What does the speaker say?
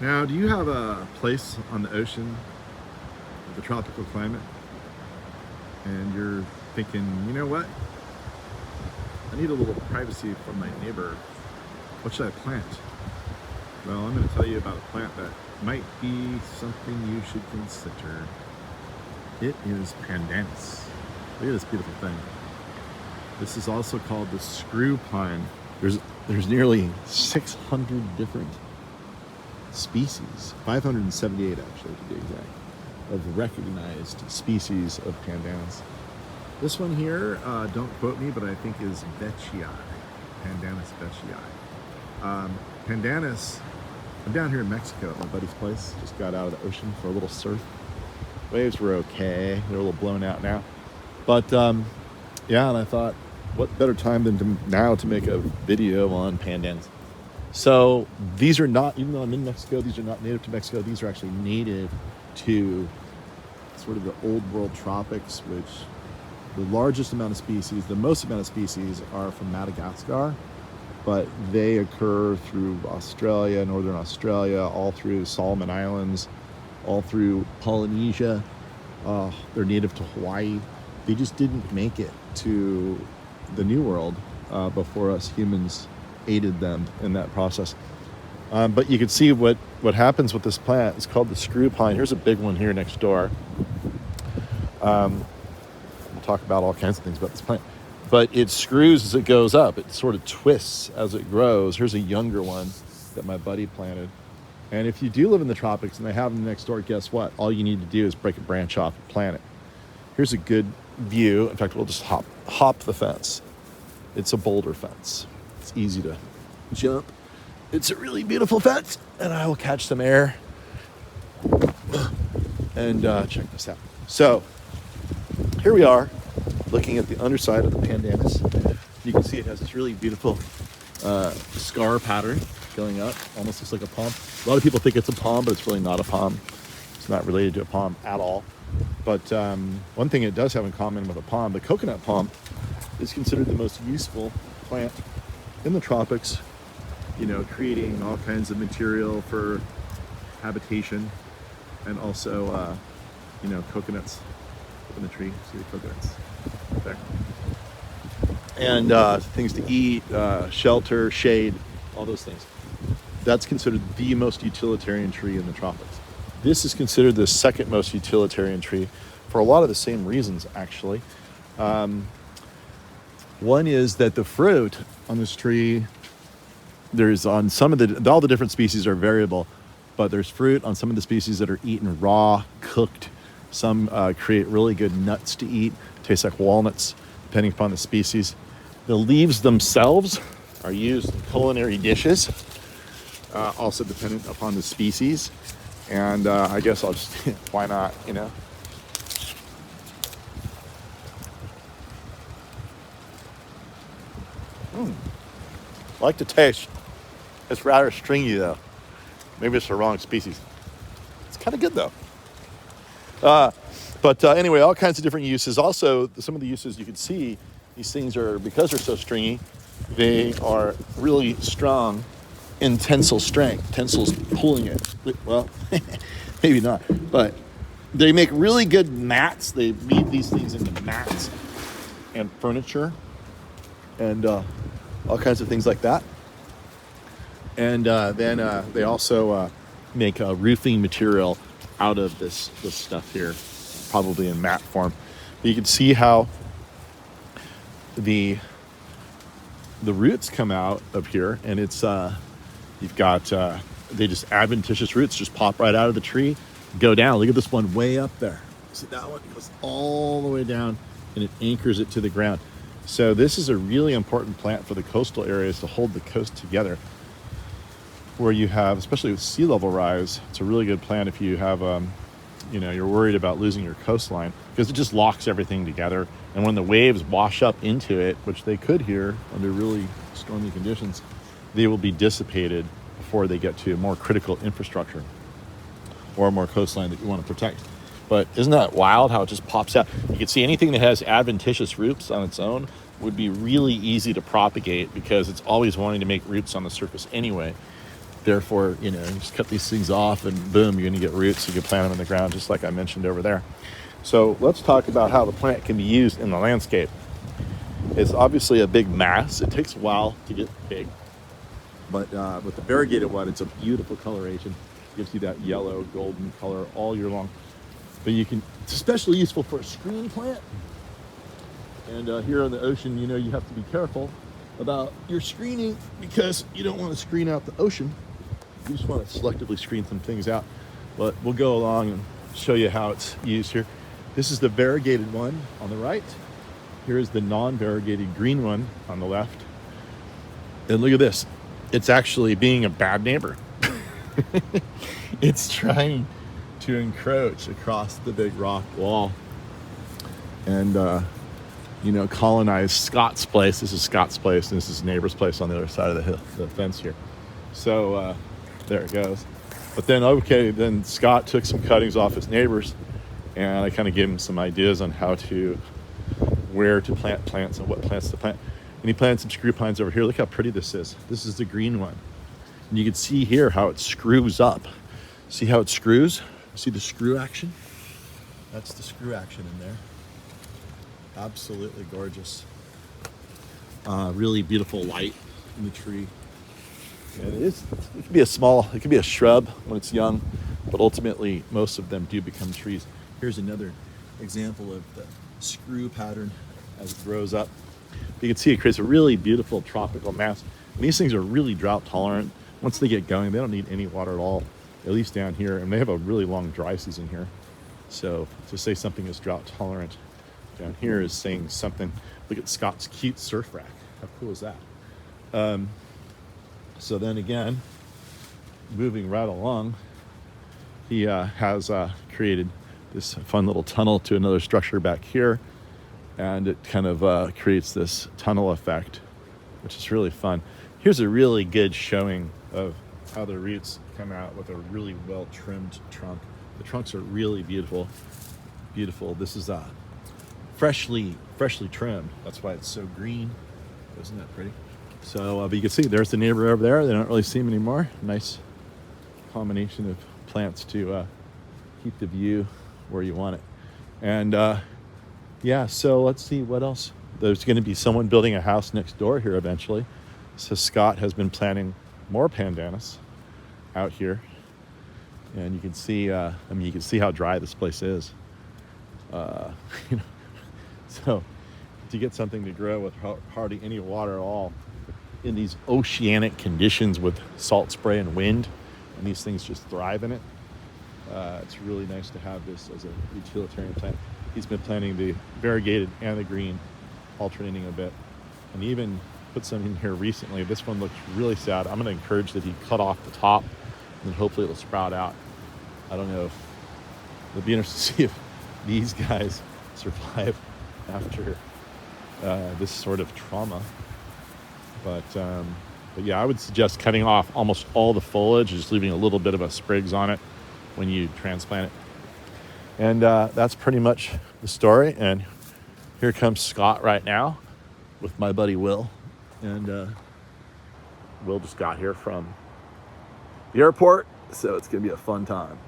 Now, do you have a place on the ocean with a tropical climate and you're thinking, you know what? I need a little privacy from my neighbor. What should I plant? Well, I'm going to tell you about a plant that might be something you should consider. It is Pandanus. Look at this beautiful thing. This is also called the screw pine. There's nearly 600 different species, 578 actually to be exact, of recognized species of Pandanus. This one here, don't quote me, but I think is Vetchii, Pandanus vetchii. Pandanus, I'm down here in Mexico at my buddy's place. Just got out of the ocean for a little surf. Waves were okay. They're a little blown out now. But yeah, and I thought, what better time than now to make a video on Pandanus. So these are not, even though I'm in Mexico, these are not native to Mexico. These are actually native to sort of the old world tropics, which the largest amount of species, the most amount of species are from Madagascar, but they occur through Australia, northern Australia, all through Solomon Islands, all through Polynesia. They're native to Hawaii. They just didn't make it to the New World before us humans aided them in that process. But you can see what happens with this plant. It's called the screw pine. Here's a big one here next door. We'll talk about all kinds of things about this plant. But it screws as it goes up. It sort of twists as it grows. Here's a younger one that my buddy planted. And if you do live in the tropics and they have them next door, guess what? All you need to do is break a branch off and plant it. Here's a good view. In fact, we'll just hop the fence. It's a boulder fence. It's easy to jump. It's a really beautiful fence, and I will catch some air and check this out. So here we are looking at the underside of the Pandanus. You can see it has this really beautiful scar pattern going up, almost looks like a palm. A lot of people think it's a palm, but it's really not a palm. It's not related to a palm at all. But one thing it does have in common with a palm, the coconut palm, is considered the most useful plant in the tropics, you know, creating all kinds of material for habitation, and also, you know, coconuts in the tree. See the coconuts there. And things to eat, shelter, shade, all those things. That's considered the most utilitarian tree in the tropics. This is considered the second most utilitarian tree for a lot of the same reasons, actually. One is that the fruit on this tree, there's on some of all the different species are variable, but there's fruit on some of the species that are eaten raw, cooked. Some create really good nuts to eat, taste like walnuts, depending upon the species. The leaves themselves are used in culinary dishes, also dependent upon the species. And I guess I'll just, why not, you know? I like the taste. It's rather stringy though. Maybe it's the wrong species. It's kind of good though. But anyway, all kinds of different uses. Also, some of the uses you can see, these things are, because they're so stringy, they are really strong in tensile strength. Tensile's pulling it. Well, maybe not, but they make really good mats. They weave these things into mats and furniture and all kinds of things like that. And then they also make a roofing material out of this stuff here, probably in mat form. But you can see how the roots come out of here, and it's you've got they just adventitious roots just pop right out of the tree, go down. Look at this one way up there. See that one? It goes all the way down, and it anchors it to the ground. So this is a really important plant for the coastal areas to hold the coast together. Where you have, especially with sea level rise, it's a really good plant if you have, you know, you're worried about losing your coastline, because it just locks everything together. And when the waves wash up into it, which they could here under really stormy conditions, they will be dissipated before they get to more critical infrastructure or more coastline that you want to protect. But isn't that wild how it just pops out? You can see anything that has adventitious roots on its own would be really easy to propagate, because it's always wanting to make roots on the surface anyway. Therefore, you just cut these things off and boom, you're going to get roots. You can plant them in the ground just like I mentioned over there. So let's talk about how the plant can be used in the landscape. It's obviously a big mass. It takes a while to get big. But with the variegated one, it's a beautiful coloration. It gives you that yellow, golden color all year long. But it's especially useful for a screen plant. And here on the ocean, you have to be careful about your screening because you don't want to screen out the ocean. You just want to selectively screen some things out. But we'll go along and show you how it's used here. This is the variegated one on the right. Here is the non-variegated green one on the left. And look at this. It's actually being a bad neighbor. It's trying to encroach across the big rock wall and, colonize Scott's place. This is Scott's place, and this is neighbor's place on the other side of the hill, the fence here. So there it goes. But then Scott took some cuttings off his neighbors, and I kind of gave him some ideas on where to plant plants and what plants to plant. And he planted some screw pines over here. Look how pretty this is. This is the green one. And you can see here how it screws up. See how it screws? See the screw action? That's the screw action in there. Absolutely gorgeous. Really beautiful light in the tree. And it can be a shrub when it's young, but ultimately most of them do become trees. Here's another example of the screw pattern as it grows up. You can see it creates a really beautiful tropical mass. And these things are really drought tolerant. Once they get going, they don't need any water at all, at least down here. And they have a really long dry season here. So to say something is drought tolerant down here is saying something. Look at Scott's cute surf rack. How cool is that? So then again, moving right along, he has created this fun little tunnel to another structure back here. And it kind of creates this tunnel effect, which is really fun. Here's a really good showing of how the roots come out with a really well-trimmed trunk. The trunks are really beautiful. Beautiful. This is freshly trimmed. That's why it's so green. Isn't that pretty? So, but you can see there's the neighbor over there. They don't really see him anymore. Nice combination of plants to keep the view where you want it. And yeah, so let's see what else. There's going to be someone building a house next door here eventually. So Scott has been planting more pandanus out here. And you can see, you can see how dry this place is. So to get something to grow with hardly any water at all in these oceanic conditions with salt spray and wind, and these things just thrive in it. It's really nice to have this as a utilitarian plant. He's been planting the variegated and the green, alternating a bit, and even put some in here recently. This one looks really sad. I'm going to encourage that he cut off the top, and then hopefully it'll sprout out. I don't know. It'll be interesting to see if these guys survive after this sort of trauma. But yeah, I would suggest cutting off almost all the foliage, just leaving a little bit of a sprigs on it when you transplant it. And that's pretty much the story. And here comes Scott right now with my buddy Will. And Will just got here from the airport, so it's going to be a fun time.